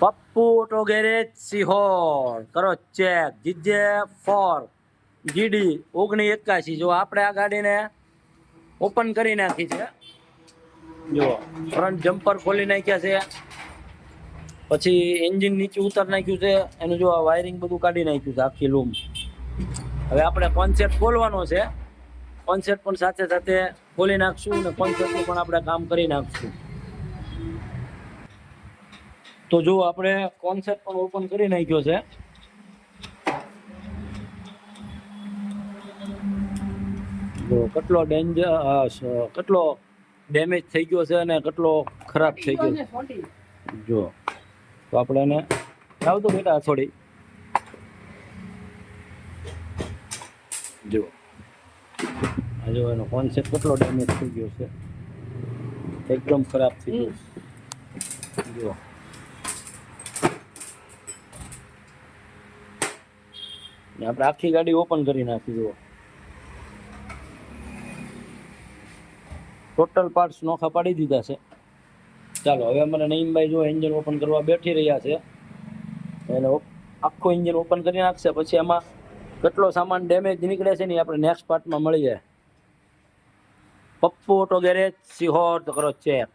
Pappu auto garage Sihor કરો check GJ4 GD 1981। જો આપણે આ ગાડીને ઓપન કરી નાખી છે, જો ફ્રન્ટ જમ્પર ખોલી નાખ્યા છે, પછી એન્જિન નીચે ઉતાર નાખ્યું છે, એનું જો આ વાયરિંગ બધું કાઢી નાખ્યું છે આખી લૂમ। હવે આપણે કોન્સેપ્ટ ખોલવાનો છે, કોન્સેપ્ટ પણ સાથે સાથે ખોલી નાખશું અને કોન્સેપ્ટનું પણ આપણે કામ કરી નાખશું। તો જો આપણે કોન્સેપ્ટ પણ ઓપન કરી નાખ્યો છે, જો કેટલો કેટલો ડેમેજ થઈ ગયો છે અને કેટલો ખરાબ થઈ ગયો છે। જો તો આપણે એને આવતો બેટા થોડી જો આ જો એનો કોન્સેપ્ટ કેટલો ડેમેજ થઈ ગયો છે, એકદમ ખરાબ થઈ ગયો છે। જો આપણે આખી ગાડી ઓપન કરી નાખી, જુઓ ટોટલ પાર્ટ્સ નોખા પાડી દીધા છે। ચાલો હવે અમારે નઈમભાઈ જો એન્જિન ઓપન કરવા બેઠી રહ્યા છે, એટલે આખું એન્જિન ઓપન કરી નાખશે, પછી એમાં કેટલો સામાન ડેમેજ નીકળે છે ને આપણે નેક્સ્ટ પાર્ટમાં મળી જાય। પપ્પુ ઓટો ગેરેજ સિહોર તો કરો ચેક।